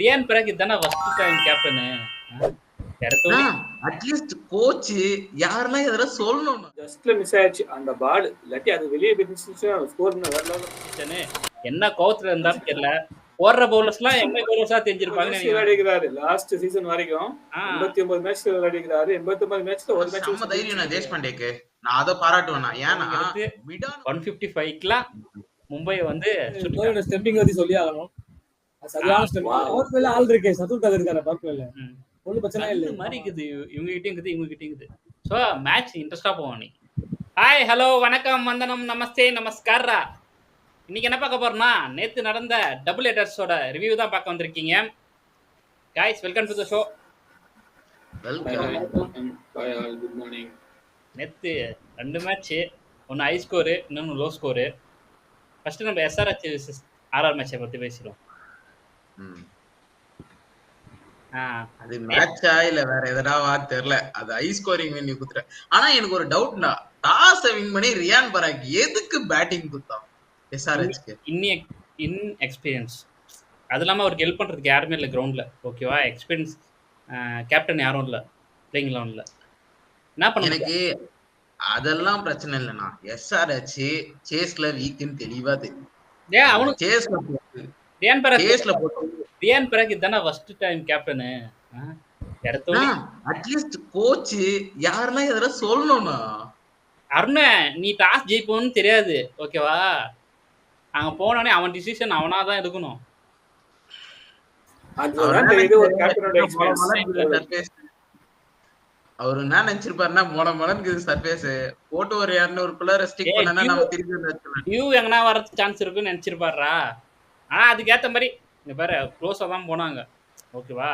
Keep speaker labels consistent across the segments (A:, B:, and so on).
A: Ryan பராக் இதானே first time captain. எடுத்தோடனே
B: at least coach யாரெல்லாம் எதெல்லாம் சொல்லணும்.
C: ஜஸ்ட்ல மிஸ் ஆயிடுச்சு அந்த பால். இல்லாட்டி அது வெளியே போயிருந்துச்சுன்னா ஸ்கோர் வேற லெவல்ல.
A: என்ன கோவத்துல இருந்தாலும் தெரியல. போடுற பவுலர்ஸ்லாம் எம்ஐ பவுலர்ஸா தெரிஞ்சிருப்பாங்கன்னு நினைக்கிறேன்.
C: விளையாடிக்கிறாரு லாஸ்ட் சீசன் வரைக்கும் 89 மேட்ச் விளையாடிக்கிறாரு. 89 மேட்ச்ல ஒரு மேட்ச்
B: நம்ம தைரியம் நான் தேஷ்பாண்டேக்கு நான் அதை பாராட்டுவேன். ஏன்னா
A: 155க்குலாம் மும்பை வந்து
D: ஸ்டெம்பிங் பத்தி சொல்லி ஆகணும். சரியான ஸ்டெம்பிங். பவர் பிளேல ஆல் இருக்கு. சதுர் கதை இருக்காரு பவர் பிளேல. ஒண்ணும் பிரச்சனை இல்ல.
A: மாதிரி இருக்குது. இவங்க கிட்ட இருக்குது, இவங்க கிட்ட இருக்குது. சோ மேட்ச் இன்ட்ரெஸ்டா போகும். நீ ஹாய் ஹலோ வணக்கம் வந்தனம் நமஸ்தே நமஸ்காரா. இன்னைக்கு என்ன பார்க்க போறோம்னா நேத்து நடந்த டபுள் ஹெட்டர்ஸோட ரிவ்யூ தான் பார்க்க வந்திருக்கீங்க. Guys welcome to the show.
C: Welcome. Bye all good morning.
A: நேத்து ரெண்டு மேட்ச், ஒன்னு ஹை ஸ்கோர் இன்னொன்னு லோ ஸ்கோர். ஃபர்ஸ்ட் நம்ம எஸ்ஆர்எச் வெர்சஸ் ஆர்ஆர் மேட்சை பத்தி பேசுறோம்.
B: அது மேட்சா இல்ல வேற எதனாவா தெரியல. அது ஹை ஸ்கோரிங் வின் குத்துற. ஆனா எனக்கு ஒரு டவுட்னா டாஸ் வின் பண்ணி ரியான் பராக் எதுக்கு பேட்டிங் குத்தான் எஸ்ஆர்எச்க்கு?
A: In experience. அது இல்லாம அவருக்கு ஹெல்ப் பண்றதுக்கு யாருமே இல்லை கிரவுண்ட்ல. ஓகேவா? எக்ஸ்பீரியன்ஸ் கேப்டன் யாரும் இல்லை பிளேயிங் லெவன்ல. என்ன பண்ண
B: எனக்கு அதெல்லாம் பிரச்சனை இல்லைண்ணா. எஸ்ஆர்எச் சேஸ்ல வீக்குன்னு தெளிவா தெரியும்.
A: அவனுக்கு
B: சேஸ்ல
A: ரியான் பராக் இதானே ஃபர்ஸ்ட் டைம் கேப்டனு. எடுத்தோடனே
B: அட்லீஸ்ட் கோச் யாரெல்லாம் எதெல்லாம் சொல்லணும்னா
A: அருண நீ டாஸ் ஜெயிப்போன்னு தெரியாது. ஓகேவா? அங்க போனோடனே அவன் டிசிஷன் அவனா தான் எடுக்கணும்.
B: அவரு என்ன நினைச்சிருப்பாருன்னா மொடக்கு சர்ஃபேஸ் போட்டு ஒரு 200 பிளேயரை ஸ்டிக் பண்ணனா நம்ம திருப்பி
A: வியூ எங்கனா வர சான்ஸ் இருக்குன்னு நினைச்சிருப்பாரா? ஆனா அதுக்கு ஏத்த மாதிரி இங்க பாரு க்ளோஸா தான் போனாங்க. ஓகேவா?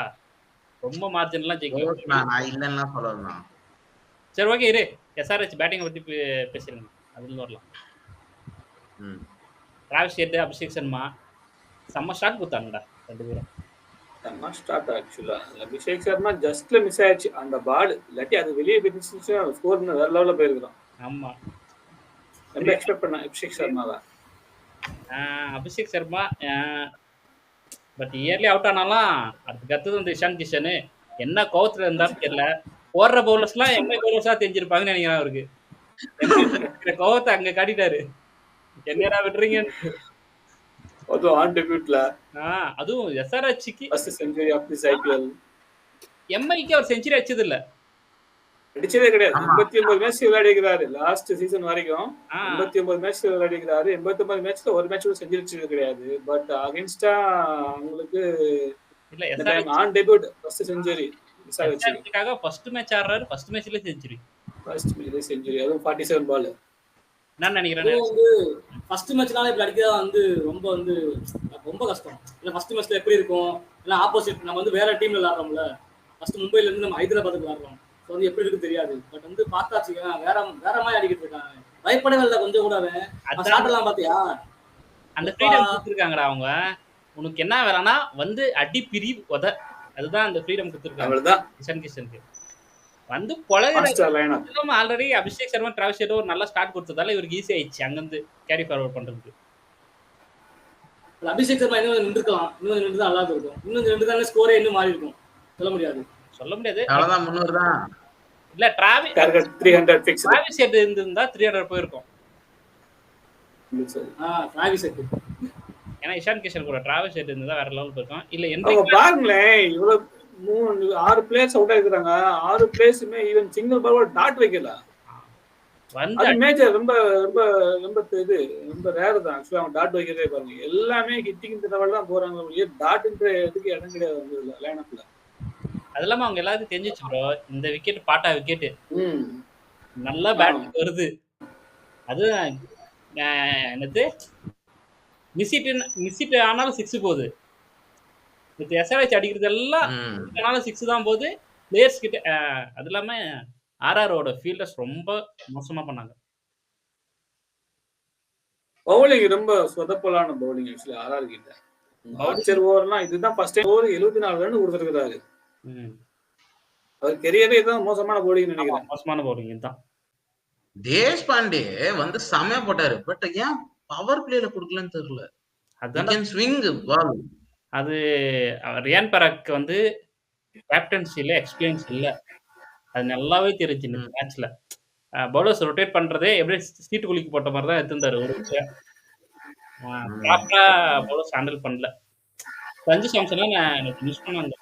A: ரொம்ப மார்ஜின்லாம் ஜெயிக்கல.
B: நான் இல்லன்னா சொல்லலாம்.
A: சரி ஓகே இரு. எஸ்ஆர்எச் பேட்டிங் பத்தி பேசிருங்க. அதுல வரலாம். டிராவிஸ் ஹெட், அபிஷேக் சர்மா செம்ம ஸ்டார்ட் கொடுத்தாங்கடா ரெண்டு பேரும்.
C: செம்ம ஸ்டார்ட் ஆக்சுவலா. அபிஷேக் சர்மா ஜஸ்ட்ல மிஸ் ஆயிடுச்சு அந்த பால். இல்லாட்டி அது வெளியே போயிருந்துச்சுன்னா ஸ்கோர் வேற லெவல்ல போயிருக்கலாம்.
A: ஆமா.
C: ரொம்ப எக்ஸ்பெக்ட் பண்ண அபிஷேக் சர்மாவை.
A: Abhishek Sharma but early out ஆனாலும் அதுக்கு அடுத்தது இந்த இஷான் கிஷன் என்ன கோவத்துல இருந்தாலும் தெரியல. போடுற பவுலர்ஸ்லாம் எம்ஐ பவுலர்ஸா தெரிஞ்சிருப்பாங்கன்னு நினைக்கிறேன். அவருக்கு கோவத்தை அங்க காட்டிட்டாரு. என்னடா விட்டுறீங்க? அதுவும் எஸ்ஆர்எச்க்கு
C: first century of the cycle.
A: எம்ஐக்கு அவர் செஞ்சுரி அடிச்சது இல்ல.
C: அடிச்சதே கிடையாது. 89 மேட்ச் விளையாடிக்கிறாரு லாஸ்ட் சீசன் வரைக்கும். 89 மேட்ச் விளையாடிக்கிறாரு. 89 மேட்ச்ல ஒரு மேட்ச் கூட செஞ்சுரி அடிச்சது கிடையாது. பட் அகைன்ஸ்டா உங்களுக்கு
A: இல்ல SRH
C: on debut first century
A: எஸ்ஆர்எச்காக ஃபர்ஸ்ட் மேட்ச் ஆடுறாரு. ஃபர்ஸ்ட் மேட்ச்ல செஞ்சுரி.
C: ஃபர்ஸ்ட் மேட்ச்ல செஞ்சுரி. அதுவும் 47 பால்.
A: நான் நினைக்கிறேன்
D: வந்து ஃபர்ஸ்ட் மேட்ச்னால இப்படி அடிக்கிறதா வந்து ரொம்ப கஷ்டம். இல்ல ஃபர்ஸ்ட் மேட்ச்ல எப்படி இருக்கும்? இல்ல ஆப்போசிட் நம்ம வந்து வேற டீம்ல விளையாடுறோம்ல. ஃபர்ஸ்ட் மும்பைல இருந்து நம்ம ஹைதராபாத்துக்கு விளையாடுறோம். ஸோ வந்து எப்படி இருக்கு தெரியாது. பட் வந்து பார்த்தாச்சுங்க வேற மாதிரி அடிக்கிட்டு இருக்காங்க. பயப்படவே இல்லை கொஞ்சம் கூட. ஸ்டார்ட்லாம் பாத்தியா?
A: அந்த ஃப்ரீடம் கொடுத்துருக்காங்கடா அவங்க. உனக்கு என்ன வேணா வந்து அடி பிரி உத. அதுதான் அந்த ஃப்ரீடம் கொடுத்துருக்காங்க இஷான் கிஷனுக்கு. வந்து already Abhishek Sharma, Travis head ஒரு நல்ல ஸ்டார்ட் கொடுத்ததால இவருக்கு ஈஸி ஆயிடுச்சு அங்கிருந்து கேரி ஃபார்வர்ட் பண்றதுக்கு.
D: அபிஷேக் சர்மா இன்னும் நின்றுக்கலாம். இன்னும் நின்று தான் நல்லா இருக்கும். இன்னும் நின்று தான் ஸ்கோரே இன்னும் மாறி இருக்கும். சொல்ல முடியாது.
B: அவ்வளவுதான் 300 தான்.
A: இல்ல டிராவிஸ்
C: 300 ஃபிக்ஸ்.
A: டிராவிஸ் ஹெட் இருந்திருந்தா 300 போயிருக்கும்.
D: Travis head.
A: ஏன்னா இஷான் கிஷன் கூட டிராவிஸ் ஹெட் இருந்தா வேற லெவல் போயிருக்கும். இல்ல
C: எந்த பாருங்களேன் இவ்வளவு 6 பிளேயர்ஸ் அவுட் ஆயிருக்காங்க. 6 பிளேயர்ஸுமே ஈவன் சிங்கிள் பால் டாட் வைக்கல. அது மேஜர் ரொம்ப ரொம்ப ரொம்ப இது ரொம்ப ரேர் தான் ஆக்சுவலா. அவங்க டாட் வைக்கிறதே பாருங்க. எல்லாமே ஹிட்டிங் லெவல் தான் போறாங்க. டாட்ன்ற இதுக்கு இடம் கிடையாது லைன் அப்ல.
A: அது இல்லாம அவங்க எல்லாருக்கும் தெரிஞ்சிச்சு ப்ரோ. இந்த விக்கெட் பாட்டா விக்கெட் நல்லா பேட் வருது. அது என்னது மிஸ்ஸிட் ஆனாலும் 6 போகுது. இது எஸ்ஆர்எச் அடிக்கிறது எல்லாம் ஆனாலும் 6 தான் போகுது பிளேயர்ஸ் கிட்ட. அது இல்லாம ஆர்ஆரோட ஃபீல்டர்ஸ் ரொம்ப மோசமா பண்ணாங்க.
C: பவுலிங் ரொம்ப சொதப்பலான பவுலிங் ஆக்சுவலி ஆர்ஆர் கிட்ட. பவுச்சர் ஓவர்லாம் இதுதான் ஃபர்ஸ்ட் டைம் ஓவர் 74 ரன் கொடுத்துருக்காரு. அவர் கெரியரே தான் மோசமான பவுலிங் நினைக்கிறேன்.
A: மோசமான பவுலிங் தான்.
B: தேஷ்பாண்டே வந்து செமையா போட்டாரு. பட் ஏன் பவர் பிளேல கொடுக்கலன்னு தெரியல. அதான் ஸ்விங் பால்.
A: அது ரியான் பராக் வந்து கேப்டன்சில எக்ஸ்பீரியன்ஸ் இல்ல. அது நல்லாவே தெரிஞ்சு இந்த மேட்ச்ல. பவுலர்ஸ் ரொட்டேட் பண்றதே எப்படியே சீட்டு குலுக்கி போட்ட மாரி தான் எடுத்திருந்தாரு ஒரு விஷயம். ப்ராப்பரா பவுலர்ஸ் ஹேண்டில் பண்ணல. சஞ்சு சாம்சன்லாம் நான் எனக்கு மிஸ் பண்ண அந்த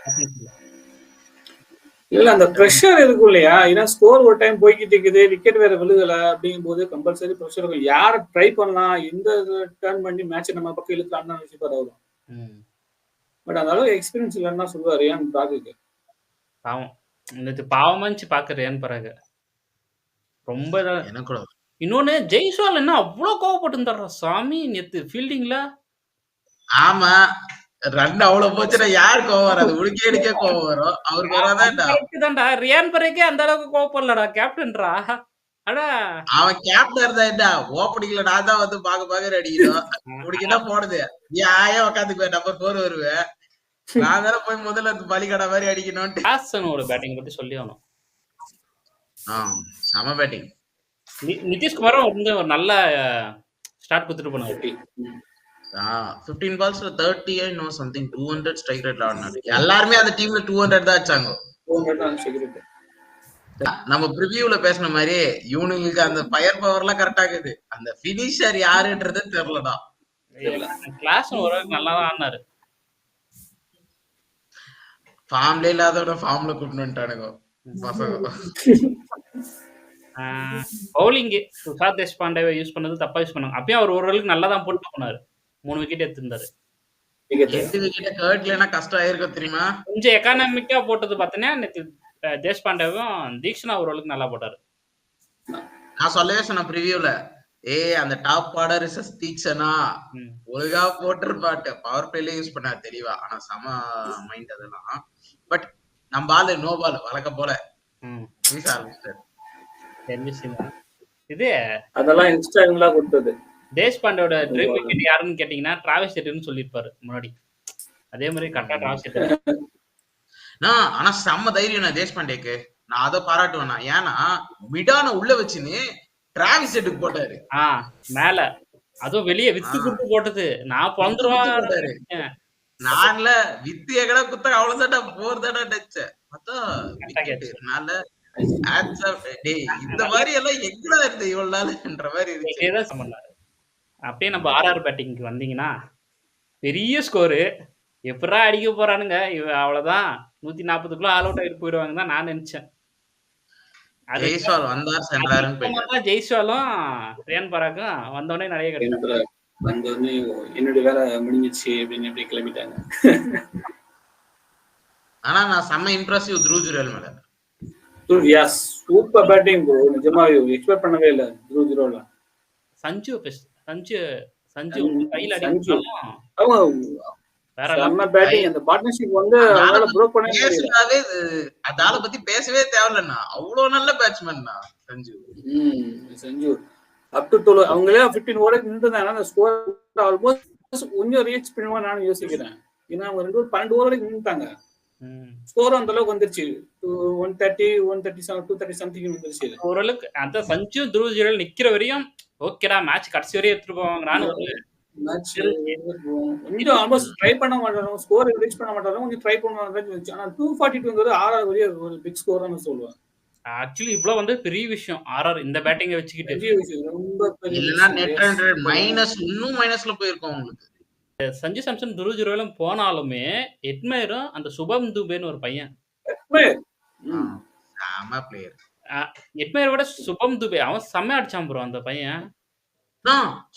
A: கேப்டன்சில.
C: இல்ல அந்த ப்ரெஷர் இருக்கும் இல்லையா? ஏன்னா ஸ்கோர் ஒரு டைம் போய்கிட்டு இருக்குது, விக்கெட் வேற விழுகல அப்படிங்கும்போது கம்பல்சரி ப்ரெஷர் இருக்கும். யாரை ட்ரை பண்ணலாம், எந்த டர்ன் பண்ணி மேட்ச் நம்ம பக்கம் இழுக்கலாம்னு யோசிப்பாரு அவரும். பட் அந்த அளவுக்கு எக்ஸ்பீரியன்ஸ் இல்லைன்னா சொல்லுவாரு ரியான் பராக்கு.
A: பாவம். நேத்து பாவமா இருந்துச்சு பார்க்க ரியான் பராக். ரொம்ப
B: எனக்கு
A: இன்னொன்னு ஜெய்ஸ்வால் என்ன அவ்வளவு கோவப்பட்டு இருந்தாரா சாமி நேத்து ஃபீல்டிங்ல.
B: ஆமா, ரன் அவ்வளவு போச்சுன்னா யாரு கோவம் வராது? உடுக்கேடுக்கே கோவம் வரும். அவருக்கு வராதான்டா.
A: தான்டா ரியான் பராக்கே அந்த அளவுக்கு கோவப்படலடா கேப்டன்ரா. அடா
B: அவன் கேப்டன் இருந்தா ஓப்பனிங்ல நான் தான் வந்து பாக்க அடிக்கணும். உனக்கு போடுது ஏன் உட்காந்துக்குவேன் நம்பர் 4 வருவேன். நான் தானே போய் முதல்ல பலிகடா மாதிரி அடிக்கணும்ட்டு.
A: ஹாசனோட பேட்டிங் பத்தி சொல்லி ஆகணும்.
B: செம பேட்டிங்.
A: நிதிஷ்குமாரும் வந்து ஒரு நல்ல ஸ்டார்ட் கொடுத்துட்டு போனாரு.
B: 15 balls 30 நோ சம்திங் 200 ஸ்ட்ரைக் ரேட்ல ஆடினாரு. எல்லாருமே அந்த டீம்ல 200 தான் அடிச்சாங்க. நம்ம ப்ரிவியூல பேசின மாதிரி இவனுங்களுக்கு அந்த ஃபயர் பவர் எல்லாம் கரெக்டா இருக்குது. அந்த பினிஷர் யாருன்றது தெரியலடா.
A: கிளாஸ் ஓரளவுக்கு நல்லா தான் ஆடினாரு.
B: ஃபார்ம்ல இல்லாதவன ஃபார்ம்ல கூட்டிட்டு வந்துட்டானுங்க பசங்க.
A: பவுலிங் துஷார் தேஷ்பாண்டேவை யூஸ் பண்ணது தப்பா யூஸ் பண்ணாங்க. அப்பயும் அவர் ஓரளவுக்கு நல்லா தான் போட்டு போனாரு. 3 விக்கெட் எடுத்திருந்தாரு.
B: 8 விக்கெட் கர்ட்லனா கஷ்டம் ஆயிருக்கும் தெரியுமா?
A: கொஞ்சம் எக்கானமிக்கா போட்டது பார்த்தீங்கன்னா நேத்து தேஷ்பாண்டேவும் தீக்ஷனா ஓரளவுக்கு நல்லா போட்டாரு.
B: நான் சொல்லவே சொன்ன ப்ரிவியூல அந்த டாப் ஆர்டர் இஸ் தீக்ஷனா ஒழுங்கா போட்டிருப்பாட்டு. பவர் பிளேல யூஸ் பண்ணா தெரியவா. ஆனா சம மைண்ட் அதெல்லாம். பட் நம்ம பால் நோ பால் வழக்க போல
A: இது
C: அதெல்லாம் இன்ஸ்டாகிராம்ல கொடுத்தது.
A: தேஷ்பாண்டோட ட்ரீம் விக்கெட் யாருன்னு கேட்டீங்கன்னா டிராவிஸ் ஹெட்னு சொல்லிருப்பாரு முன்னாடி. அதே மாதிரி கரெக்டா டிராவிஸ் ஹெட்.
B: ஆனா செம்ம தைரியம் நான் தேஷ்பாண்டேக்கு. நான் அதை பாராட்டுவேன். ஏன்னா மிடான உள்ள வச்சுன்னு டிராவிஸ் ஹெட்டுக்கு போட்டாரு
A: மேல. அதுவும் வெளியே வித்து குடுத்து போட்டது. நான் பொழந்துருவான்.
B: நான்ல வித்து எகடா குத்த அவ்வளவுதான்டா 4 தான்டா டச். இந்த மாதிரி எல்லாம் எங்கடா இருந்து இவ்வளவு நாள்ன்ற மாதிரி
A: இருந்துச்சு. அப்படியே நம்ம ஆர்ஆர் பேட்டிங்க்கு வந்தீங்கன்னா பெரிய ஸ்கோரு எப்படா அடிக்க போறானுங்க அவ்வளவுதான் 140க்குள்ள ஆல் அவுட் ஆகிட்டு போயிடுவாங்க தான் நான் நினைச்சேன். ஜெய்ஸ்வாலும் ரியான் பராக்கும் வந்தோடனே நிறைய கிடைக்கும்.
C: வந்தோடனே என்னுடைய வேலை முடிஞ்சிச்சு அப்படின்னு எப்படி கிளம்பிட்டாங்க.
B: ஆனா நான் செம்ம இம்ப்ரெசிவ் த்ரூ ஜுரேல் மேல.
C: Yes super batting bro. நிஜமாவே எக்ஸ்பெக்ட் பண்ணவே இல்ல த்ரூ ஜுரேல்.
A: சஞ்சு கையில அடிச்சாலும்
C: வேற நம்ம பேட்டிங் அந்த பார்ட்னர்ஷிப் வந்து அதனால ப்ரோக் பண்ணவே
B: பேசவே அதால பத்தி பேசவே தேவையில்லண்ணா. அவ்வளவு நல்ல பேட்ஸ்மேன்னா சஞ்சு.
C: சஞ்சு அப் டு 12 அவங்களே 15 ஓவருக்கு நின்றுதாங்க. அந்த ஸ்கோர் ஆல்மோஸ்ட் கொஞ்சம் ரீச் பண்ணுவான்னு நான் யோசிக்கிறேன். ஏன்னா அவங்க 12 ஓவர் வரைக்கும் நின்றுட்டாங்க. ஸ்கோர் அந்த அளவுக்கு வந்துருச்சு. 130 137 230 சம்திங் வந்துருச்சு.
A: ஓரளவுக்கு அந்த சஞ்சு த்ரூ ஜுரேல் நிக்கிற வரையும் ஓகேடா மேட்ச் கடைசி வரையும் எடுத்துட்டு போவாங்க. நானும்
C: மேட்ச் கொஞ்சம் ஆல்மோஸ்ட் ட்ரை பண்ண மாட்டாங்க. ஸ்கோர் ரீச் பண்ண மாட்டாங்க. கொஞ்சம் ட்ரை பண்ணுவாங்க. ஆனா 242ங்கிறது ஆர்ஆர் வரைய ஒரு பிக் ஸ்கோர் தான் சொல்லுவேன்.
A: ஆக்சுவலி இவ்வளவு வந்து பெரிய விஷயம் ஆர்ஆர் இந்த பேட்டிங்கை வச்சுக்கிட்டு.
C: ரொம்ப
B: இல்லனா நெட் 100 மைனஸ் இன்னும் மைனஸ்ல போயிருக்கும் உங்களுக்கு.
A: சஞ்சு சாம்சன் த்ரூ ஜுரேலும் போனாலுமே எட்மயரும் அந்த சுபம் துபேன்னு ஒரு பையன் எட்மயர் விட சுபம் துபே அவன் செம்ம அடிச்சான் ப்ரோ. அந்த பையன்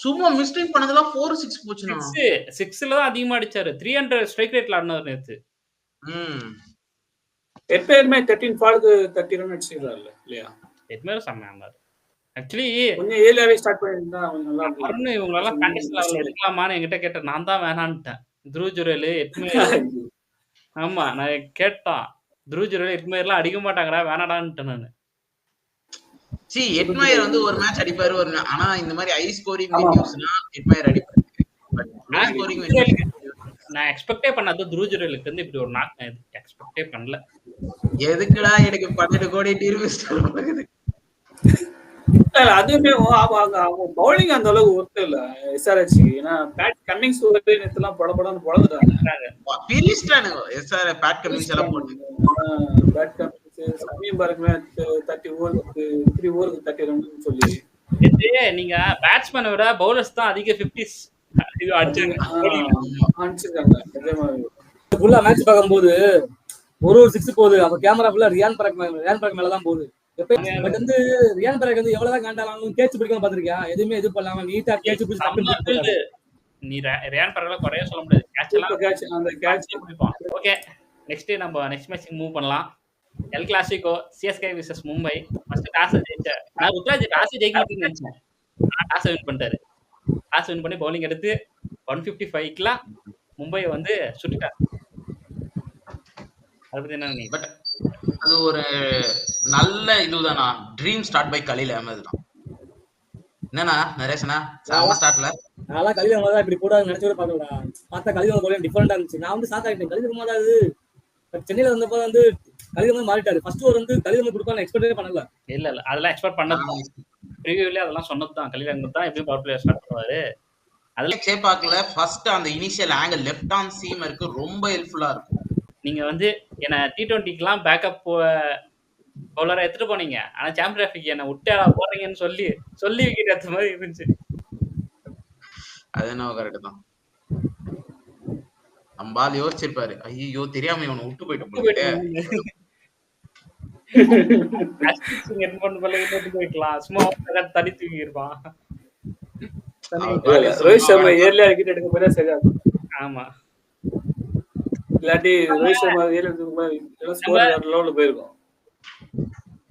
B: சும்மா மிஸ்டேக் பண்ணதெல்லாம் 4-6 போச்சுனா
A: 6ல தான் அதிகமா அடிச்சாரு. 300 ஸ்ட்ரைக் ரேட்ல ஆடினாரு நேத்து.
C: எட்மயர்மே 13 ஃபாலுக்கு 30 ரன் அடிச்சிராரு இல்லையா?
A: எட்மயர் செம்ம ஆனாரு. ஆக்சுவலி
C: கொஞ்சம் ஏர்லியாவே ஸ்டார்ட் பண்ணிருந்தா கொஞ்சம் நல்லா
A: இருக்கும். இவங்க எல்லாம் ஃபேண்டஸி லெவல்ல எடுக்கலாமான்னு என்கிட்ட கேட்டேன். நான் தான் வேணான்ட்டேன். த்ரூ ஜுரேல் எட்மயர் ஆமா நான் கேட்டான். த்ரூ ஜுரேல் எட்மயர்லாம் அடிக்க மாட்டாங்கடா வேணாடான்ட்டேன் நானு.
B: எட்மயர் வந்து ஒரு மேட்ச் அடிப்பாரு ஆனா இந்த மாதிரி ஹை ஸ்கோரிங் வென்யூஸ்னா எட்மயர் அடிப்பாரு. பட் ஸ்கோரிங்
A: நான் எக்ஸ்பெக்டே பண்ணாத த்ரூ ஜுரேலுக்கு வந்து இப்படி ஒரு நாக் நான் எக்ஸ்பெக்டே பண்ணல.
B: எதுக்குடா எனக்கு 12 கோடி டீர்விஸ்ட் வருது.
C: அதுவுமே அவங்க பவுலிங் அந்த அளவுக்கு ஒர்த்து இல்ல எஸ்ஆர்ஹெச். ஏன்னா பேட் கமிங்ஸ் நேத்துலாம் படபடன்னு பொழந்துட்டாங்க. பேட் கமிங்ஸ் சமயம் பாருங்க 30 ஓவருக்கு 3 ஓவருக்கு 30 ரன் சொல்லி
A: நீங்க பேட்ஸ்மேனை விட பவுலர்ஸ் தான் அதிக 50s
C: அடிச்சிருக்காங்க.
D: ஃபுல்லா மேட்ச் பார்க்கும்போது ஒரு 6 போகுது. அப்ப கேமரா ஃபுல்லா ரியான் பராக் மேலதான் போகுது. பட் வந்து ரியான் பராக் வந்து எவ்வளவுதான் காண்டாலும் கேட்ச் பிடிக்காம பாத்திருக்கியா? எதுவுமே இது பண்ணாம நீட்டா கேட்ச் பிடிச்சு
A: நீ ரியான் பராக்ல குறைய சொல்ல முடியாது. கேட்ச் பிடிப்பான். ஓகே, நெக்ஸ்ட் நம்ம நெக்ஸ்ட் மேட்ச் மூவ் பண்ணலாம். L Clasico CSK vs Mumbai. First toss ஜெயிச்ச நான் ருத்ராஜ் டாஸ் ஜெயிக்கணும்னு நினைச்சேன். டாஸ் வின் பண்ணிட்டாரு. டாஸ் வின் பண்ணி பவுலிங் எடுத்து 155க்குல மும்பை வந்து சுட்டுட்டார். அதை பத்தி என்ன நீ?
B: பட் அது ஒரு நல்ல இதுதானா. Dream start by Khaleel Ahmed தான். என்னன்னா நரேஷனா சாம ஸ்டார்ட்ல
D: நான் கலீல் அஹ்மத் இப்படி போடாது நினைச்சு கூட பார்த்தா பார்த்தா கலீல் அஹ்மத் போல டிஃபரெண்டா இருந்துச்சு. நான் வந்து ஷாக் ஆயிட்டேன். கலீல் அஹ்மத் அது சென்னையில வந்தப்போ வந்து கலீல் அஹ்மத் மாறிட்டாரு. ஃபர்ஸ்ட் ஓவர் வந்து கலீல் அஹ்மத் கொடுப்பான்னு எக்ஸ்பெக்டே பண்ணல.
A: இல்ல அதெல்லாம் எக்ஸ்பெக்ட் பண்ணது ப்ரீவியூல அதெல்லாம் சொன்னதுதான். கலீல் அஹ்மத் தான் எப்படியும் பவர் பிளேயர் ஸ்டார்ட் பண்ணுவாரு.
B: அதுல சேப்பாக்கல ஃபர்ஸ்ட் அந்த இனிஷியல் ஆங்கிள் லெஃப்ட் ஆன் சீமருக்கு ரொம்ப ஹெல்ப்ஃபுல்லா இருக்கும்.
A: நீங்க வந்து என்ன T20க்குலாம் பேக்கப் பவுலரை எடுத்துட்டு போனீங்க. ஆனா சாம்பியன் டிராஃபிக் என்ன விட்டா போறீங்கன்னு சொல்லி விக்கெட் எடுத்த மாதிரி இருந்துச்சு.
B: அது என்ன கரெக்ட் தான். அம்பால் யோசிச்சிருப்பாரு, ஐயோ தெரியாம இவனை விட்டு
A: போயிட்டலாம். சும்மா தனி தூக்கி இருப்பான்.
C: ரோஹித் சர்மா ஏர்லியா விக்கெட் எடுக்க போறா சரியா.
A: ஆமா,
C: இல்லாட்டி ரோஹித் சர்மா ஏர்லியா ஸ்கோர் லோல போயிருக்கும்.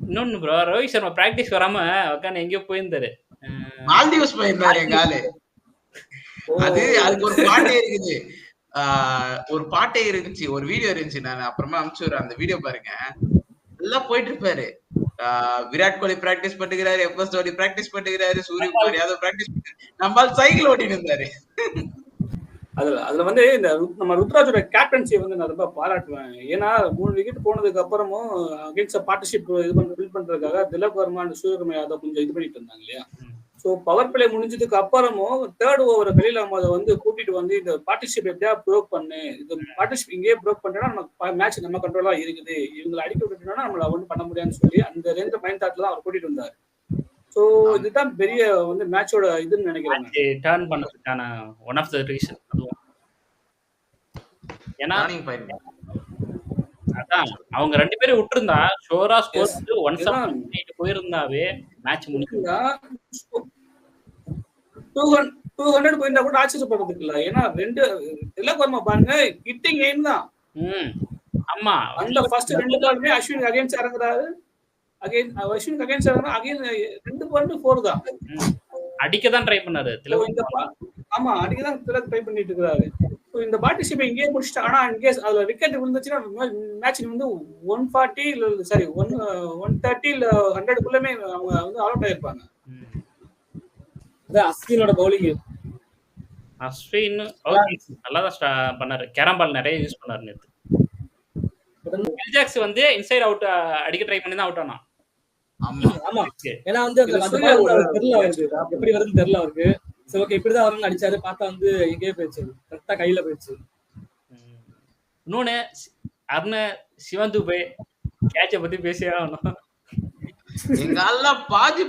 A: இன்னொன்னு ப்ரோ, ரோஹித் சர்மா பிராக்டிஸ் வராம உட்காந்து எங்கேயோ போயிருந்தாரு.
B: மால்தீவ்ஸ் போயிருந்தாரு எங்க ஆளு. அதுக்கு ஒரு பாட்டே இருக்குது. ஒரு பாட்டே இருந்துச்சு, ஒரு வீடியோ இருந்துச்சு. நான் அப்புறமா அனுப்பிச்சு அந்த வீடியோ பாருங்க. எல்லாம் போயிட்டு இருப்பாரு. விராட் கோலி பிராக்டிஸ் பண்ணுகிறாரு, எம்எஸ் தோனி பிராக்டிஸ் பண்ணுகிறாரு, சூரியகுமார் யாதவ் பிராக்டிஸ் பண்ணுறாரு. நம்ம சைக்கிள் ஓட்டிட்டு இருந்தாரு.
C: அதுல வந்து இந்த நம்ம ருத்ராஜோட கேப்டன்சி வந்து நான் ரொம்ப பாராட்டுவேன். ஏன்னா 3 விக்கெட் போனதுக்கு அப்புறமும் அகேன்ஸ்ட் பார்ட்னர்ஷிப் பில்ட் பண்றதுக்காக திலக் வர்மா அண்ட் சூரியகுமார் யாதவ் கொஞ்சம் இது பண்ணிட்டு இருந்தாங்க இல்லையா. ஸோ பவர் பிளே முடிஞ்சதுக்கு அப்புறமும் 3rd ஓவர் கலீல் அஹ்மதை வந்து கூட்டிட்டு வந்து இந்த பார்ட்னர்ஷிப் எப்படியா ப்ரோக் பண்ணு, இந்த பார்ட்னர்ஷிப் இங்கேயே ப்ரோக் பண்ணிட்டோம்னா நம்ம மேட்ச் நம்ம கண்ட்ரோலா இருக்குது, இவங்களை அடிக்க விட்டுட்டோம்னா நம்மள ஒன்றும் பண்ண முடியாதுன்னு சொல்லி அந்த ரெண்டு மைண்ட் தாட்ல தான் அவர் கூட்டிட்டு வந்தார். ஸோ இதுதான் பெரிய வந்து மேட்சோட இதுன்னு நினைக்கிறேன்.
A: டர்ன் பண்றதுக்கான ஒன் ஆஃப் த ரீசன் அதுவும். ஏன்னா அதான் அவங்க 2 பேரும் விட்டுருந்தா ஷோரா ஸ்கோர் 178 போயிருந்தாவே மேட்ச் முடிஞ்சிருந்தா
C: 200 போயிருந்தா கூட ஆச்சரியப்படுறதுக்கு இல்ல. ஏன்னா 2 திலக் வர்மா பாருங்க ஹிட்டிங் எய்ம் தான்.
A: ஆமா,
C: அந்த ஃபர்ஸ்ட் 2 பாலுமே அஸ்வின் அகைன்ஸ்ட் இறங்குறாரு. அஸ்வின் அகைன்ஸ்ட் இறங்குறா அகைன் 2.4 தான்.
A: அடிக்க தான் ட்ரை பண்ணாரு திலக்.
C: ஆமா, அடிக்க தான் திலக் ட்ரை பண்ணிட்டு இருக்காரு. இந்த பார்ட்டிசிபேட் இங்கே முடிச்சிட்டு, ஆனா இன்கேஸ் அதுல விக்கெட் விழுந்துச்சுன்னா மேட்ச் வந்து 140 இல்ல சாரி 130 இல்ல 100க்குள்ளமே அவங்க வந்து அவுட் ஆயிருப்பாங்க.
D: அஸ்வினோட பவுலிங்
A: அஸ்வின் நல்லா தான் பண்ணாரு. கேரம் பால் நிறைய யூஸ் பண்ணாரு நேத்து. எல்ஜாக்ஸ் வந்து இன்சைட் அவுட் அடிக்க ட்ரை பண்ணி தான் அவுட் ஆனா.
D: ஆமா, ஏன்னா வந்து தெரியல அவருக்கு எப்படி வருதுன்னு தெரியல அவருக்கு. சரி ஓகே இப்படிதான் வரும்னு அடிச்சாரு. பார்த்தா வந்து எங்கேயே போயிடுச்சு, கரெக்டா கையில போயிடுச்சு.
A: இன்னொன்னு அருண சிவன் துபே கேட்ச பத்தி பேசியே ஆகணும்.
B: எங்க எல்லாம் பாதி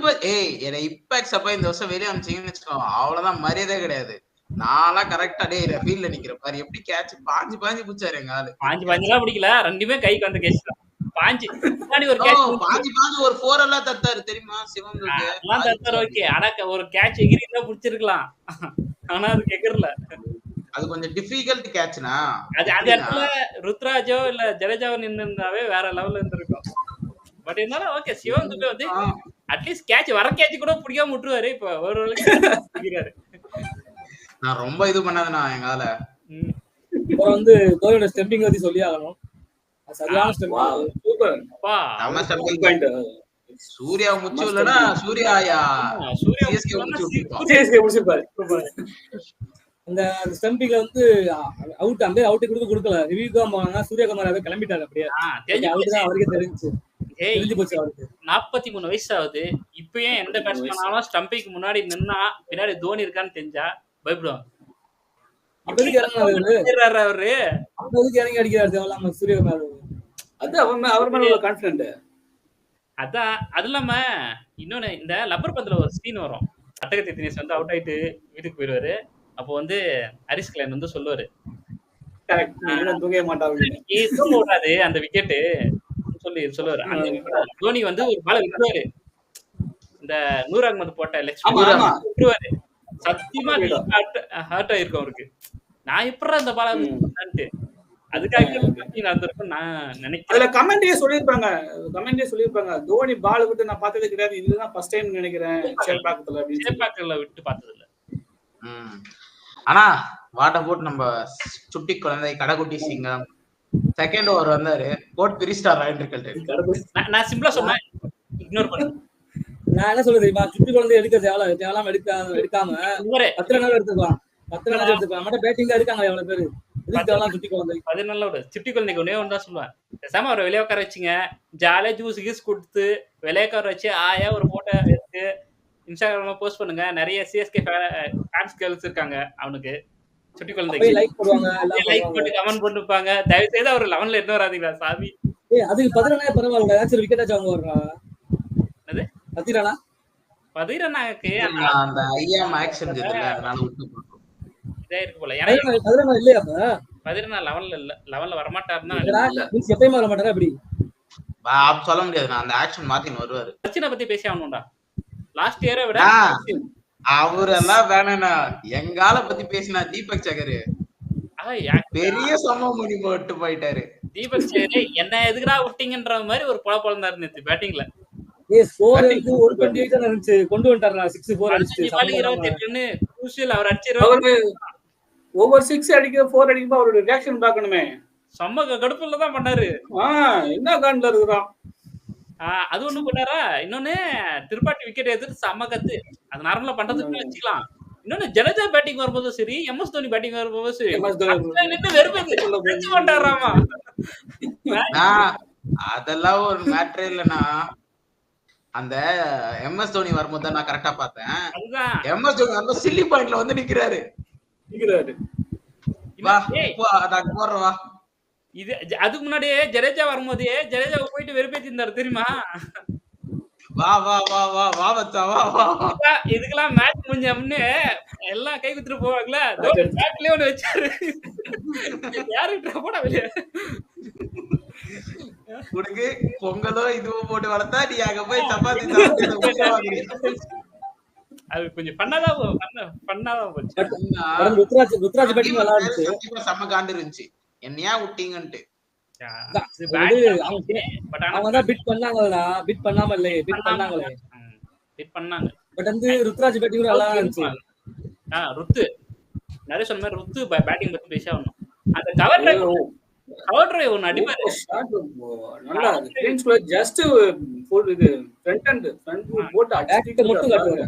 B: என்ன இம்பாக்ட் அப்ப இந்த வருஷம் வெளியே அனுப்பிச்சீங்கன்னு வச்சுக்கோங்க, அவ்வளவுதான் மரியாதை கிடையாது. நான்லாம் கரெக்டா ஃபீல்ட்ல நிக்கிற பாரு எப்படி கேட்ச் பாஞ்சு பிடிச்சாரு எங்க ஆளு.
A: பாஞ்சுலாம் பிடிக்கல, 2மே கைக்கு வந்த கேட்ச் தான். பாஞ்சு
B: ஒரு 4 எல்லாம் தத்தாரு தெரியுமா சிவன்
A: தத்தாரு. ஓகே, ஆனா ஒரு கேட்ச் எகிரினா பிடிச்சிருக்கலாம், ஆனா அது எகிரல.
B: அது கொஞ்சம் டிஃபிகல்ட் கேட்ச்னா
A: அது அந்த இடத்துல ருத்ராஜோ இல்ல ஜடேஜாவோ நின்னுருந்தாவே வேற லெவல்ல இருந்திருக்கும். பட் இருந்தாலும் ஓகே, சிவன் துபே வந்து அட்லீஸ்ட் கேட்ச் வர கேட்ச் கூட பிடிக்காம விட்டுருவாரு. இப்ப ஒரு பிடிக்கிறாரு.
B: நான் ரொம்ப இது பண்ணாதுண்ணா எங்கால.
D: இப்போ வந்து தோனியோட ஸ்டெம்பிங் பத்தி சொல்லி ஆகணும். சரியான ஸ்டெம்பிங்,
C: சூப்பர்.
B: நம்ம ஸ்டெம்பிங் பாயிண்ட் சூர்யா முச்சு இல்லனா சூர்யா சிஎஸ்கே
C: முடிச்சிருப்பாரு.
D: அந்த ஸ்டம்பிங்ல வந்து அவுட் அந்த அவுட் கொடுக்கல, ரிவ்யூ தான் போனாங்க. சூரியகுமார் கிளம்பிட்டாரு அப்படியே. அவுட் தான் அவருக்கே தெரிஞ்சுச்சு. தெரிஞ்சு போச்சு அவருக்கு.
A: 43 வயசு ஆகுது. இப்பயும் எந்த பேட்ஸ்மேனாலும் ஸ்டம்பிக்கு முன்னாடி நின்னா பின்னாடி தோனி இருக்கான்னு தெரிஞ்சா பயப்படுவாங்க.
D: அப்ப எதுக்கு இறங்குறாரு
A: அவரு?
D: அப்ப எதுக்கு இறங்கி அடிக்கிறாரு தேவையில்லாம சூரியகுமார்?
C: அது அவர் மேல கான்பிடன்ட்.
A: அதான் அது இல்லாம இன்னொன்னு இந்த லப்பர் பந்துல ஒரு சீன் வரும். அட்டகத்தி தினேஷ் வந்து அவுட் ஆயிட்டு வீட்டுக்கு போயிடுவாரு. அப்போ வந்து ஹரிஸ் கிளைன் வந்து சொல்லுவாரு,
C: தூங்க மாட்டாங்க
A: தூங்க விடாது அந்த விக்கெட்டு சொல்லுவாரு. தோனி வந்து ஒரு பால விட்டுருவாரு. இந்த நூர் அகமது போட்ட விட்டுருவாரு. சத்தியமா ஹர்ட் ஆயிருக்கும் அவருக்கு. நான் எப்படா இந்த பால விட்டுட்டு அதுக்காக நடந்திருக்கும் நான் நினைக்கிறேன்.
C: அதுல கமெண்ட்லயே சொல்லிருப்பாங்க தோனி பால் விட்டு நான் பார்த்ததே கிடையாது, இதுதான் ஃபர்ஸ்ட் டைம் நினைக்கிறேன் சேப்பாக்கத்துல
A: விட்டு பார்த்தது இல்ல.
B: ஆனா வாட்ட போட்டு நம்ம சுட்டி குழந்தை கடைக்குட்டி சிங்கம் செகண்ட் ஓவர் வந்தாரு, போட் 3 ஸ்டார் ஆயிட்டு.
A: நான் சிம்பிளா சொன்னேன், இக்னோர் பண்ணு.
D: நான் என்ன சொல்றது தெரியுமா, சுட்டி குழந்தை தேவையில்லாம எடுக்காம 10 ரன் எடுத்துக்கலாம். 10 ரன் எடுத்துக்கலாம். மட்டும் பேட்டிங் தான் இருக்காங்க எவ்வளவு பேரு. சுட்டி
A: குழந்தைக்கு ஒன்னே ஒன்று தான் சொல்லுவேன், பேசாம அவரை வெளியே உட்கார வச்சுங்க, ஜாலியா ஜூஸ் கீஸ் கொடுத்து வெளியே உட்கார வச்சு ஆயா ஒரு போட்டோ எடுத்து இன்ஸ்டாகிராம்ல போஸ்ட் பண்ணுங்க. நிறைய சிஎஸ்கே ஃபேன்ஸ் கேர்ள்ஸ் இருக்காங்க அவனுக்கு. சுட்டி குழந்தைக்கு லைக் போட்டு கமெண்ட் பண்ணிருப்பாங்க. தயவு செய்து அவர் 11ல என்ன வராதீங்களா சாமி.
D: அதுக்கு 10 ரனே பரவாயில்ல, ஏதாச்சும் விக்கெட் ஆச்சு அவங்க வர்றாங்க. என்னது 10
A: ரனாக்கு
B: அந்த ஐயா மேக்ஸ் செஞ்சதுல அதனால விட்டு போறோம்.
A: இதே இருக்கு போல.
D: எனக்கு 10 ரன் இல்லையா அப்ப
A: 10 ரன் 11ல வர மாட்டாருன்னா
D: எப்பயும் வர மாட்டாரா அப்படி
B: சொல்ல முடியாது. நான் அந்த ஆக்ஷன் மாத்தின்னு வருவாரு.
A: சச்சினை பத்தி பேசி ஆகணும்டா. லாஸ்ட் இயரை விட
B: அவரெல்லாம் வேணா எங்கால பத்தி பேசினா தீபக் சகர் பெரிய சம்பவம் பண்ணி போட்டு போயிட்டாரு.
A: தீபக் சகர் என்ன எதுக்குடா விட்டீங்கன்ற மாதிரி ஒரு பொழப்பழந்தாரு நேத்து பேட்டிங்ல.
D: கொண்டு வந்துட்டாரு 6-4 அடிச்சு
A: அவர் அடிச்சிருவாரு.
C: ஓவர் 6 அடிக்க 4 அடிக்கும்போது அவரோட ரியாக்ஷன் பார்க்கணுமே.
A: செம்ம கடுப்புல தான் பண்ணாரு.
C: என்ன காண்ட்ல இருக்கிறான்.
A: அது ஒண்ணு பண்ணாரா. இன்னொன்னு திருப்பாட்டி விக்கெட் எடுத்துட்டு செம்ம கத்து. அது நார்மலா பண்றதுக்கு வச்சுக்கலாம். இன்னொன்னு ஜடேஜா பேட்டிங் வரும்போதும் சரி, எம்எஸ் தோனி பேட்டிங் வரும்போதும் சரி வெறுப்பு பண்றாராமா.
B: அதெல்லாம் ஒரு மேட்டரே இல்லைன்னா அந்த எம்எஸ் தோனி வரும்போது நான் கரெக்டா பார்த்தேன். எம்எஸ் தோனி வந்து சில்லி பாயிண்ட்ல வந்து நிக்கிறாரு. போடுறவா
A: இது அதுக்கு முன்னாடியே ஜடேஜா வரும்போதே ஜடேஜாவை போயிட்டு வெறுப்பேத்தி இருந்தாரு தெரியுமா.
B: வா வா வா வா வா வச்சா வா வா.
A: இதுக்கெல்லாம் மேட்ச் முடிஞ்சோம்னு எல்லாம் கை குத்துட்டு போவாங்கல்ல, பேட்லயே ஒண்ணு வச்சாரு. யாருக்கு போட வெளியே
B: உனக்கு பொங்கலோ இதுவும் போட்டு வளர்த்தா நீ அங்க போய் சப்பாத்தி
A: அது கொஞ்சம் பண்ணாதான் போச்சு.
B: செம்ம காண்டு இருந்துச்சு. என்னையா விட்டீங்கன்ட்டு
D: ருத்ராஜ் பேட்டிங் நல்லா இருந்துச்சு.
A: ருத்து நிறைய சொன்ன மாதிரி ருத்து பேட்டிங் பத்தி பேச ஆகணும். அந்த கவர் டிரைவ் ஒன்னு அடிப்பாரு
C: நல்லா. ஜஸ்ட் ஃபுல் இது ஃப்ரண்ட் அண்ட் ஃப்ரண்ட் போட் அடிச்சிட்டு மட்டும் காட்டுவாரு.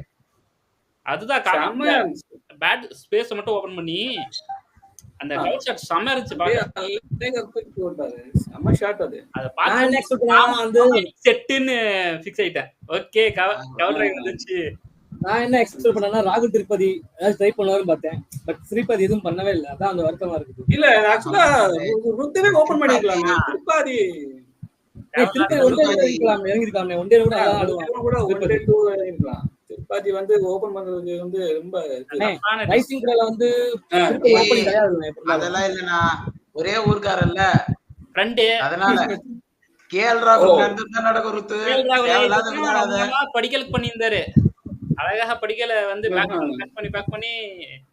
A: அதுதான் பேட் ஸ்பேஸ் மட்டும் ஓபன் பண்ணி அந்த கவர் ஷாட் செம இருந்துச்சு
C: பாக்க. செம ஷாட் அது.
A: அத பார்த்து செட்னு ஃபிக்ஸ் ஆயிட்டேன். ஓகே கவர் டிரைவ் வந்துச்சு.
D: நான் என்ன எக்ஸ்பெக்ட் பண்ணேன்னா ராகுல் திருப்பதி ஏதாவது ட்ரை பண்ணுவாருன்னு பார்த்தேன். பட் ஸ்ரீபதி எதுவும் பண்ணவே இல்லை. அதான் அந்த வருத்தமா இருக்குது.
C: இல்ல ஆக்சுவலா ருத்துவே ஓபன் பண்ணிக்கலாம். திருப்பதி
D: இறங்கிருக்காங்க. ஒன் டே கூட
C: இறங்கிருக்கலாம். திருப்பதி வந்து ஓபன் பண்றது வந்து ரொம்ப
D: ரைசிங் கிரல வந்து ஓபனிங் கிடையாது.
B: அதெல்லாம் இல்லனா ஒரே ஊர்க்காரல்ல
A: ஃப்ரெண்ட்.
B: அதனால கேஎல் ராகுல் நடக்க ருத்து
A: படிக்கல் பண்ணியிருந்தாரு. அழகாக படிக்கல வந்து பேக் பண்ணி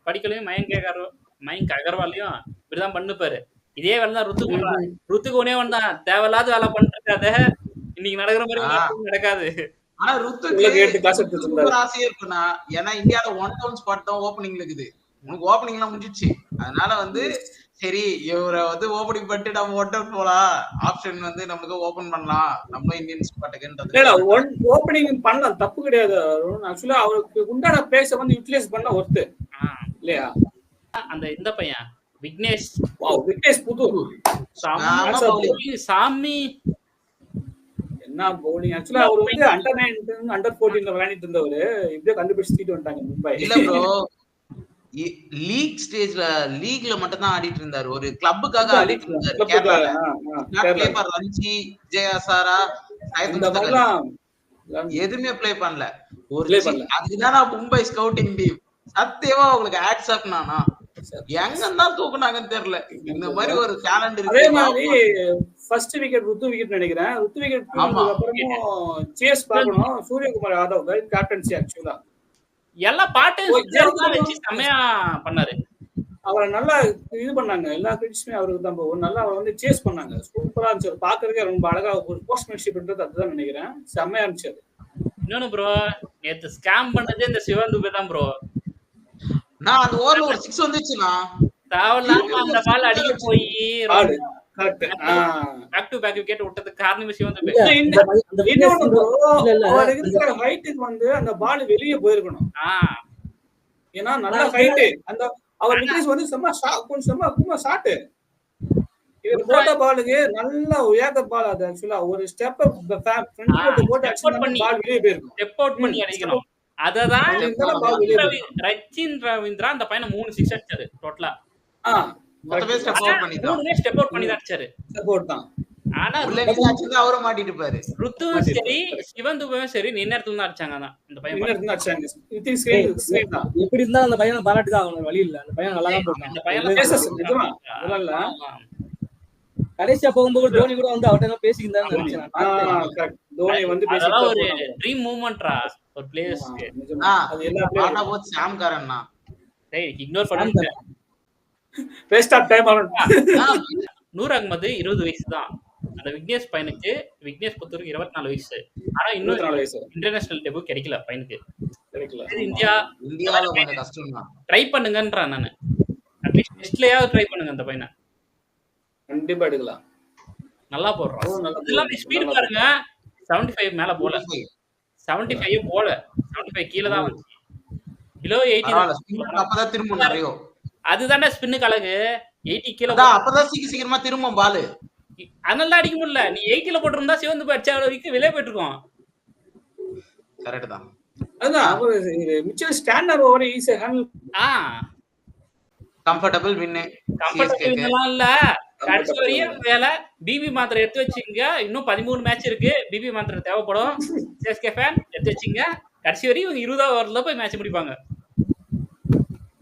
A: படிக்கலையும் மயங்க் அகர்வாலையும் இப்படிதான் பண்ணுப்பாரு. இதே வேலை தான் ருத்து பண்றாரு. ருத்துக்கு ஒன்னே ஒன்று தான், தேவையில்லாத வேலை பண்ணிருக்காத. இன்னைக்கு நடக்கிற மாதிரி நடக்காது.
B: ஆனா ருத்துக்கு ஆசையே இருக்குன்னா, ஏன்னா இந்தியால 1 டவுன் ஸ்பாட் தான் ஓப்பனிங்ல இருக்குது. உனக்கு ஓப்பனிங் எல்லாம் முடிஞ்சிச்சு. அதனால வந்து சரி இவரை வந்து ஓப்பனிங் பண்ணிட்டு நம்ம 1 டவுன் போலாம், ஆப்ஷன் வந்து நமக்கு ஓபன் பண்ணலாம் நம்ம இந்தியன் ஸ்பாட்டுக்கு.
C: ஓப்பனிங் பண்ணலாம், தப்பு கிடையாது. ஆக்சுவலா அவருக்கு உண்டான பிளேஸ வந்து யூட்டிலைஸ் பண்ண ஒர்த்து இல்லையா.
A: அந்த இந்த பையன் விக்னேஷ்
C: புது
A: சாமி
C: என்ன என்ன bowling. Actually அவர் வந்து அண்டர் 19 அண்டர் 14ல விளையாடிட்டு இருந்தவரு இப்படியே கண்டுபிடிச்சிட்டு வந்துட்டாங்க மும்பை.
B: இல்ல ப்ரோ, லீக் ஸ்டேஜ்ல லீக்ல மட்டும் தான் ஆடிட்டு இருந்தாரு. ஒரு கிளப்புக்காக ஆடிட்டு இருந்தாரு கேரளால. ப்ளே ஃபார் ரஞ்சி, ஜெயசாரா, எதுவுமே ப்ளே பண்ணல. ஒரு அதுதான் மும்பை ஸ்கவுட்டிங் டீம் சத்தியமா உங்களுக்கு ஹேட்ஸ் அப். நானா எங்கன்னா தூக்குனாங்கன்னு தெரியல. இந்த மாதிரி ஒரு டேலண்ட் இருக்கு.
C: அதே மாதிரி ஃபர்ஸ்ட் விக்கெட் ருத்து விக்கெட் நினைக்கிறேன். ருத்து விக்கெட் அப்புறமும் சேஸ் பார்க்கணும். சூரியகுமார் யாதவ் கேப்டன்சி ஆக்சுவலா
A: எல்லா பாட்டையும் வச்சு செமையா பண்ணாரு.
C: அவரை நல்லா இது பண்ணாங்க. எல்லா கிரெடிட்ஸுமே அவருக்கு தான் போகும். நல்லா அவர் வந்து சேஸ் பண்ணாங்க. சூப்பரா இருந்துச்சு. பாக்குறதுக்கே ரொம்ப அழகா ஒரு போஸ்ட்மேன்ஷிப்ன்றது அதுதான் நினைக்கிறேன். செம்மையா இருந்துச்சு அது.
A: இன்னொன்னு ப்ரோ, நேத்து ஸ்கேம் பண்ணதே இந்த சிவன் துபே தான் ப்ரோ.
B: நான் அந்த ஓவர்ல ஒரு 6 வந்துச்சுனா
A: தாவலாம அந்த பால் அடிக்க போய்
C: correct
A: back to back wicket விட்டது காரணமே சிவன் துபே.
C: அவர் இருக்கிற ஹைட்டுக்கு வந்து அந்த பால் வெளியே போயிருக்கணும். ஏன்னா நல்ல ஹைட். அந்த அவர் விக்கெட் வந்து செம்ம ஷாட், கொஞ்சம் ஷாட். இது போட்ட பாலுக்கு நல்ல உயர்ந்த பால். அது ஆக்சுவலா ஒரு ஸ்டெப் ஃப்ரண்ட் போட்டு அடிச்சா பால் வெளியே போயிருக்கும்.
A: ஸ்டெப் அவுட் பண்ணி அடிக்கணும். அததான் ரச்சின் ரவீந்திரா அந்த பையனை 3 6 அடிச்சாரு டோட்டலா.
B: மொத்தமே ஸ்டெப் அவுட் பண்ணி தான்.
A: 3 ஸ்டெப் அவுட் பண்ணி தான் அடிச்சாரு.
C: ஸ்டெப் அவுட் தான்.
B: ஆனா உள்ளே அவரே மாட்டிட்டு பாரு.
A: ருத்துவும் சரி சிவன் துபேவும் சரி நின்னத்துல தான் அடிச்சாங்க. தான் இந்த பையன்
C: நின்னத்துல தான் அடிச்சாங்க. இது ஸ்கிரீன் தான்.
D: எப்படி இருந்தா அந்த பையனை பாராட்டி தான் ஆகணும். வழி இல்ல. அந்த பையன் நல்லா தான் போட்டான்.
A: அந்த பையன்
C: நிஜமா இல்ல.
D: கடைசியா போகும்போது தோனி கூட வந்து அவட்ட பேசிக்கிட்டான்னு நினைச்சேன்.
C: தோனி வந்து
A: அதெல்லாம் ஒரு ட்ரீம் மூவ்மெண்ட்ரா ஒரு பிளேயர்ஸ்க்கு.
C: அது எல்லா
B: ஆனா போத் சாம் காரன்னா
A: டேய் இக்னோர் பண்ணுங்க.
C: வேஸ்ட் ஆஃப் டைம் ஆகும்.
A: நூர் அகமது 20 வயசு தான். அந்த விக்னேஷ் பையனுக்கு விக்னேஷ் புத்தூருக்கு 24 வயசு. ஆனா இன்னும்
C: 24 வயசு
A: இன்டர்நேஷனல் டெபு கிடைக்கல பையனுக்கு.
C: கிடைக்கல.
B: இந்தியால கொஞ்சம் கஷ்டம் தான்.
A: ட்ரை பண்ணுங்கன்றேன் நானு. அட்லீஸ்ட் டெஸ்ட்லயாவது ட்ரை பண்ணுங்க அந்த பையனை.
C: கண்டிப்பா எடுக்கலாம்.
A: நல்லா போடுறான். இதெல்லாம் ஸ்பீட் பாருங்க. 75 மேல போல. 75 போல. 75 கீழ தான் வந்து. கிலோ 80
B: ஸ்பின் அப்பதான் திரும்ப நிறைய.
A: அதுதானே ஸ்பின்னுக்கு அழகு. 80 கீழ
B: அப்பதான் சீக்கிரமா திரும்பும் பால்.
A: அதனால அடிக்க முடியல. நீ 80ல போட்டிருந்தா சிவந்து போய் அடிச்சா வரைக்கும் வெளியே போயிட்டு இருக்கோம்.
B: கரெக்ட் தான்.
C: அதான் அவர் Mitchell Santner over easy handle.
B: Comfortable win.
A: Comfortable வின்லாம் இல்ல. கடைசி வரையும் வேலை. பிபி மாத்திரை எடுத்து வச்சுங்க. இன்னும் 13 மேட்ச் இருக்கு. பிபி மாத்திரை தேவைப்படும். சிஎஸ்கே ஃபேன் எடுத்து வச்சுங்க. கடைசி வரையும் இவங்க 20வது ஓவர்ல போய் மேட்ச் முடிப்பாங்க.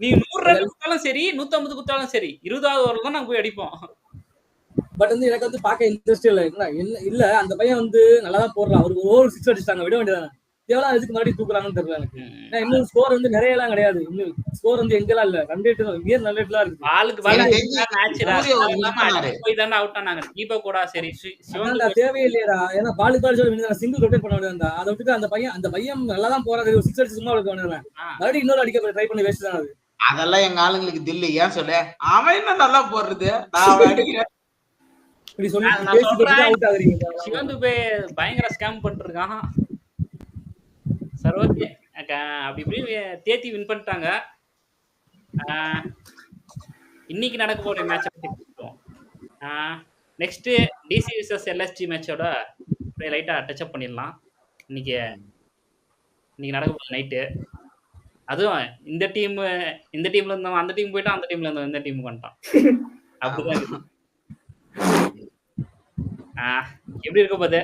A: நீ 100 ரன் குத்தாலும் சரி 150 குத்தாலும் சரி 20வது ஓவர்ல தான் நாங்க போய் அடிப்போம்.
D: பட் வந்து எனக்கு வந்து பார்க்க இன்ட்ரெஸ்ட் இல்ல. அந்த பையன் வந்து நல்லா தான் போடுறான். அவருக்கு ஓவர் 6 அடிச்சிட்டாங்க. விட வேண்டியதானே. எவ்வளவு அதுக்கு மறுபடியும் தூக்குறாங்கன்னு தெரியல எனக்கு. இன்னும் ஸ்கோர் வந்து நிறைய எல்லாம் கிடையாது. இன்னும் ஸ்கோர் வந்து எங்கெல்லாம் இல்ல. 2 ரன் தான் இருக்கு.
A: ஆளுக்கு போய் தானே அவுட் ஆனாங்க. தீபா கூட சரி
D: தேவையில்லையா. ஏன்னா பாலுக்கு சிங்கிள் ரொட்டேட் பண்ண வேண்டியதா. அதை விட்டுட்டு அந்த பையன் நல்லா தான் போறாரு. 6 அடிச்சு சும்மா இருக்க வேண்டியதான். மறுபடியும் இன்னொரு அடிக்க ட்ரை பண்ணி வேஸ்ட் தான் அது.
B: அதெல்லாம் எங்க ஆளுங்களுக்கு தில்லு. ஏன் சொல்ல அவன் என்ன நல்லா போடுறது. நான் அடிக்கிறேன்
D: இப்படி சொல்லி அவுட் ஆகுறீங்க.
A: சிவன் துபே பயங்கர ஸ்கேம் பண்ணிட்டு இருக்கான். சரி ஓகே. அப்படி இப்படி தேத்தி வின் பண்ணிட்டாங்க. இன்னைக்கு நடக்க போற மேட்சை பத்தி பேசுவோம். நெக்ஸ்ட் டிசி விசஸ் எல்எஸ்டி மேட்சோட லைட்டா டச் அப் பண்ணிடலாம். இன்னைக்கு நடக்க போகுது நைட்டு. அதுவும் இந்த டீம்ல இருந்தவன் அந்த டீம் போயிட்டான், அந்த டீம்ல இருந்தவன் இந்த டீமுக்கு வந்துட்டான். அப்படிதான் இருக்கு. எப்படி இருக்க போது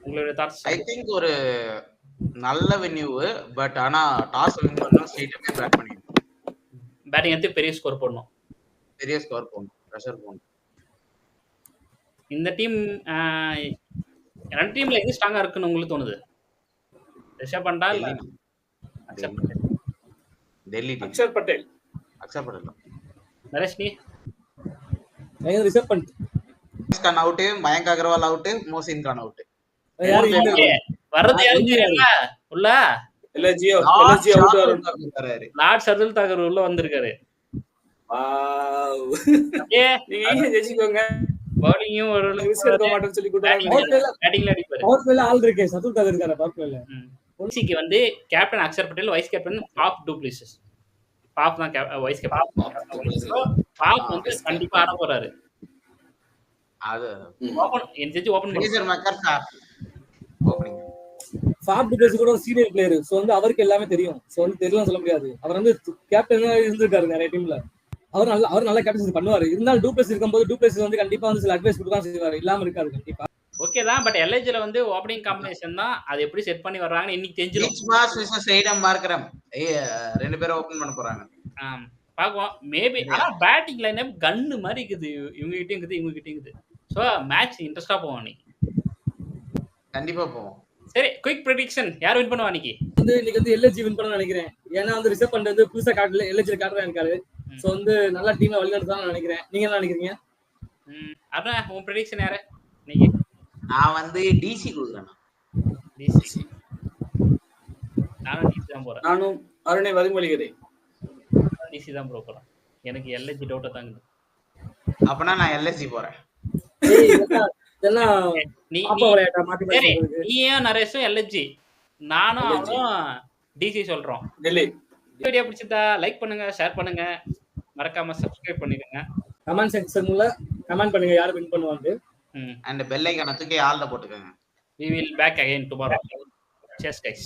A: உங்களோட தாட்ஸ்?
B: ஐ திங்க் ஒரு நல்ல வென்யூ. பட் ஆனா டாஸ் வின் பண்ணா ஸ்ட்ரைட்டா பேட் பண்ணிடணும்.
A: பேட்டிங் எடுத்து பெரிய ஸ்கோர் போடணும்.
B: பிரஷர் போடணும்.
A: இந்த டீம் ரெண்டு டீம்ல எது ஸ்ட்ராங்கா இருக்குன்னு உங்களுக்கு தோணுது? ரிஷப் பண்டா இல்ல
B: டெல்லி
C: அக்ஷர் பட்டேல்.
A: நரேஷ் நீ?
D: Rishabh Pant
B: gone out, Mayank Agarwal out, Mohsin Khan out.
A: வரது யாரும் தெரியல உள்ள.
C: எல்ஜி அவுட் வராரு.
A: லார்ட் சர்துல் தாகர் உள்ள வந்திருக்காரு.
C: வாவ். நீங்க ஈஸியா ஜெயிச்சுக்கோங்க.
A: பவுலிங்கும் ஒரு
C: ரிஸ்க் எடுக்க மாட்டேன்னு சொல்லி கூடாது.
A: பேட்டிங்ல அடிப்பாரு.
D: பவர் பிளேல ஆல் இருக்கு. சர்துல் தாகர் இருக்காரு பவர் பிளேல.
A: ஓசிக்கு வந்து captain Axar Patel, vice captain Faf du Plessis. Faf தான் வைஸ் கேப்டன். பாப் வந்து கண்டிப்பா ஆட போறாரு.
B: அது
A: ஓபன் எனக்கு தெரிஞ்சு ஓபன் பண்ணி
B: Fraser maker opening.
D: Faf to place கூட ஒரு சீனியர் பிளேயர். சோ வந்து அவருக்கு எல்லாமே தெரியும். சோ வந்து தெரியலன்னு சொல்ல முடியாது. அவர் வந்து கேப்டனா இருந்திருக்காரு நிறைய டீம்ல. அவர் நல்ல கேப்டன்சி பண்ணுவாரு. இருந்தாலும் டூப்ளஸ் இருக்கும்போது டூப்ளஸ் வந்து கண்டிப்பா வந்து சில அட்வைஸ் கொடுக்க செய்வாரு. இல்லாம இருக்காது கண்டிப்பா.
A: ஓகே தான். பட் எல்ஐஜில வந்து ஓப்பனிங் காம்பினேஷன் தான். அது எப்படி செட் பண்ணி வர்றாங்கன்னு இன்னைக்கு தெரிஞ்சிடும்.
B: பீச் பாஸ் விசஸ் ஏடம் மார்க்கரம். ரெண்டு பேரும் ஓபன் பண்ண போறாங்க.
A: பாக்குவோம். மேபி ஆனா பேட்டிங் லைன் கன்னு மாதிரி இருக்குது. இவங்க கிட்டயும் இருக்குது, இவங்க கிட்டயும் இருக்குது. சோ மேட்ச் இன்ட்ரெஸ்டா போவோம் இன்னைக்கு.
B: கண்டிப்பா போவோம்.
A: சரி, குயிக் ப்ரெடிக்ஷன் யார் வின் பண்ணுவா இன்னைக்கு?
D: வந்து இன்னைக்கு வந்து எல்எஸ்ஜி வின் பண்ணணும்னு நினைக்கிறேன். ஏன்னா வந்து ரிசர்வ் பண்றது புதுசா காட்டல, எல்எஸ்ஜி காட்டுறா இருக்காரு. சோ வந்து நல்ல டீமை வழிநடத்தான் நினைக்கிறேன். நீங்க என்ன நினைக்கிறீங்க?
A: அதான் உன் ப்ரெடிக்ஷன் யாரு இன்னைக்கு?
B: நான் வந்து டிசி கொடுக்குறேன்.
A: டிசி. நானும் டிசி தான் போறேன்.
C: நானும் அருணை வழிமொழிகிறேன்.
A: டிசி தான் ப்ரோ போறேன். எனக்கு எல்எஸ்ஜி டவுட்டா தாங்க.
B: அப்பனா நான் எல்எஸ்சி போறேன்.
A: நீ ஏன் நரேஷும் எல்எஸ்ஜி, நானும் அவனும் டிசி சொல்றோம். வீடியோ பிடிச்சிருந்தா லைக் பண்ணுங்க, ஷேர் பண்ணுங்க, மறக்காம சப்ஸ்கிரைப் பண்ணிடுங்க.
D: கமெண்ட் செக்ஷன்ல கமெண்ட் பண்ணுங்க யார் வின் பண்ணுவாங்க.
B: அண்ட் பெல் ஐகானை தூக்கி ஆல்ல போட்டுக்கோங்க.
A: We will back again tomorrow. Cheers guys.